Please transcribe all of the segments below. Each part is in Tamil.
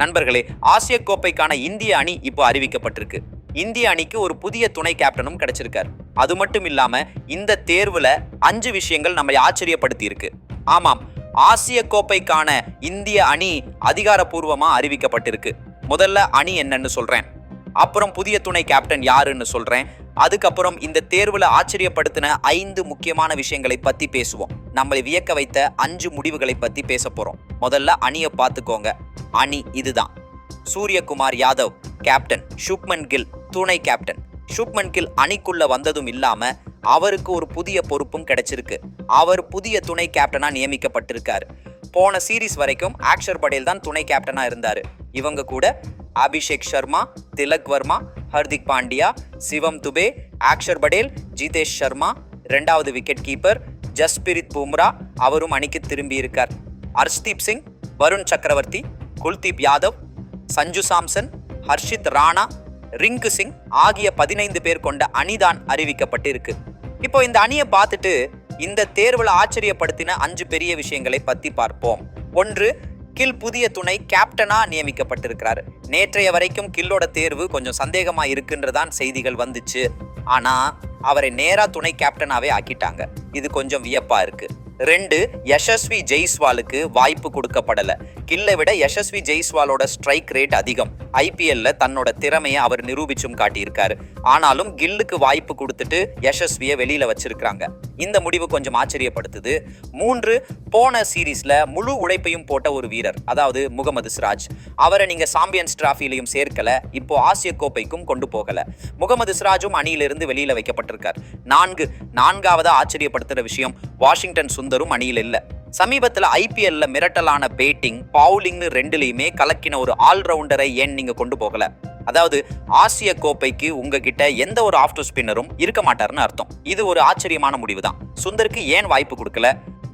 நண்பர்களே, ஆசிய கோப்பைக்கான இந்திய அணி இப்போ அறிவிக்கப்பட்டிருக்கு. இந்திய அணிக்கு ஒரு புதிய துணை கேப்டனும் கிடைச்சிருக்காரு. அது மட்டும் இல்லாம இந்த தேர்வுல 5 விஷயங்கள் நம்மை ஆச்சரியப்படுத்தி இருக்கு. ஆமாம், ஆசிய கோப்பைக்கான இந்திய அணி அதிகாரப்பூர்வமா அறிவிக்கப்பட்டிருக்கு. முதல்ல அணி என்னன்னு சொல்றேன், அப்புறம் புதிய துணை கேப்டன் யாருன்னு சொல்றேன், அதுக்கப்புறம் இந்த தேர்வுல ஆச்சரியப்படுத்தின 5 முக்கியமான விஷயங்களை பத்தி பேசுவோம். நம்மளை வியக்க வைத்த 5 முடிவுகளை பத்தி பேச போறோம். முதல்ல அணியை பார்த்துக்கோங்க. அணி இதுதான். சூரியகுமார் யாதவ் கேப்டன், சுப்மன் கில் துணை கேப்டன். சுப்மன் கில் அணிக்குள்ள வந்ததும் இல்லாம அவருக்கு ஒரு புதிய பொறுப்பும் கிடைச்சிருக்கு. அவர் புதிய துணை கேப்டனா நியமிக்கப்பட்டிருக்காரு. போன சீரீஸ் வரைக்கும் அக்ஷர் படேல் தான் துணை கேப்டனா இருந்தாரு. இவங்க கூட அபிஷேக் சர்மா, திலக் வர்மா, ஹர்திக் பாண்டியா, சிவம் துபே, அக்ஷர் படேல், ஜிதேஷ் சர்மா, 2வது விக்கெட் கீப்பர் ஜஸ்பிரித் பும்ரா அவரும் அணிக்கு திரும்பி இருக்கார். ஹர்ஷ்தீப் சிங், வருண் சக்கரவர்த்தி, குல்தீப் யாதவ், சஞ்சு சாம்சன், ஹர்ஷித் ராணா, ரிங்கு சிங் ஆகிய 15 பேர் கொண்ட அணிதான் அறிவிக்கப்பட்டிருக்கு. இப்போ இந்த அணியை பார்த்துட்டு இந்த தேர்வில் ஆச்சரியப்படுத்தின 5 பெரிய விஷயங்களை பத்தி பார்ப்போம். 1, கில் புதிய துணை கேப்டனா நியமிக்கப்பட்டிருக்கிறாரு. நேற்றைய வரைக்கும் கில்லோட தேர்வு கொஞ்சம் சந்தேகமா இருக்குன்றதான் செய்திகள் வந்துச்சு. ஆனா அவரை நேரா துணை கேப்டனாவே ஆக்கிட்டாங்க. இது கொஞ்சம் வியப்பா இருக்கு. 2, யசஸ்வி ஜெய்ஸ்வாலுக்கு வாய்ப்பு கொடுக்கப்படல. கில்லை விட யசஸ்வி ஜெய்ஸ்வாலோட ஸ்ட்ரைக் ரேட் அதிகம். ஐபிஎல்ல தன்னோட திறமையை அவர் நிரூபிச்சும் காட்டியிருக்காரு. ஆனாலும் கில்லுக்கு வாய்ப்பு கொடுத்துட்டு யசஸ்வியை வெளியில வச்சிருக்காங்க. இந்த முடிவு கொஞ்சம் ஆச்சரியப்படுத்துது. 3, போன சீரீஸ்ல முழு உழைப்பையும் போட்ட ஒரு வீரர், அதாவது முகமது சிராஜ். அவரை நீங்க சாம்பியன்ஸ் டிராஃபிலையும் சேர்க்கல, இப்போ ஆசிய கோப்பைக்கும் கொண்டு போகல. முகமது சிராஜும் அணியிலிருந்து வெளியில வைக்கப்பட்டிருக்கார். 4வது ஆச்சரியப்படுத்துற விஷயம், வாஷிங்டன் சுந்தரும் அணியில் இல்ல. சமீபத்தில் ஐபிஎல்ல மிரட்டலான பேட்டிங், பவுலிங்னு 2லையுமே கலக்கின ஒரு ஆல்ரவுண்டரை ஏன் நீங்க கொண்டு போகல? அதாவது ஆசிய கோப்பைக்கு உங்ககிட்ட எந்த ஒரு ஆஃப்டர் ஸ்பின்னரும் இருக்க மாட்டாருன்னு அர்த்தம். இது ஒரு ஆச்சரியமான முடிவு தான். சுந்தருக்கு ஏன் வாய்ப்பு கொடுக்கல?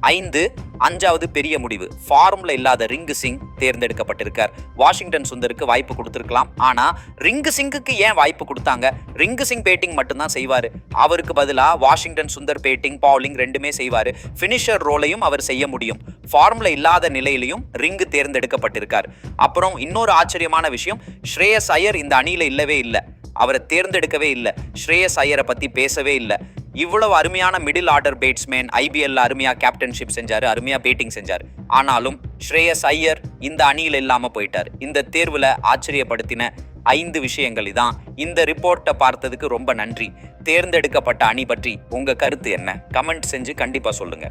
5வது பெரிய முடிவு, ஃபார்ம்ல இல்லாத ரிங்கு சிங் தேர்ந்தெடுக்கப்பட்டிருக்கார். வாஷிங்டன் சுந்தருக்கு வாய்ப்பு கொடுத்திருக்கலாம். ஆனா ரிங்கு சிங்குக்கு ஏன் வாய்ப்பு கொடுத்தாங்க? ரிங்கு சிங் பேட்டிங் மட்டும்தான் செய்வாரு. அவருக்கு பதிலா வாஷிங்டன் சுந்தர் பேட்டிங், பவுலிங் 2மே செய்வாரு. பினிஷர் ரோலையும் அவர் செய்ய முடியும். ஃபார்ம்ல இல்லாத நிலையிலையும் ரிங்கு தேர்ந்தெடுக்கப்பட்டிருக்கார். அப்புறம் இன்னொரு ஆச்சரியமான விஷயம், ஸ்ரேயஸ் ஐயர் இந்த அணியில இல்லவே இல்லை. அவரை தேர்ந்தெடுக்கவே இல்லை. ஸ்ரேயஸ் ஐயரை பத்தி பேசவே இல்லை. இவ்வளவு அருமையான மிடில் ஆர்டர் பேட்ஸ்மேன், ஐபிஎல்ல அருமையா கேப்டன்ஷிப் செஞ்சாரு, அருமையா பேட்டிங் செஞ்சாரு. ஆனாலும் ஸ்ரேயஸ் ஐயர் இந்த அணியில இல்லாம போயிட்டார். இந்த தேர்வுல ஆச்சரியப்படுத்தின 5 விஷயங்கள் இதான். இந்த ரிப்போர்ட்டை பார்த்ததுக்கு ரொம்ப நன்றி. தேர்ந்தெடுக்கப்பட்ட அணி பற்றி உங்க கருத்து என்ன? கமெண்ட் செஞ்சு கண்டிப்பா சொல்லுங்க.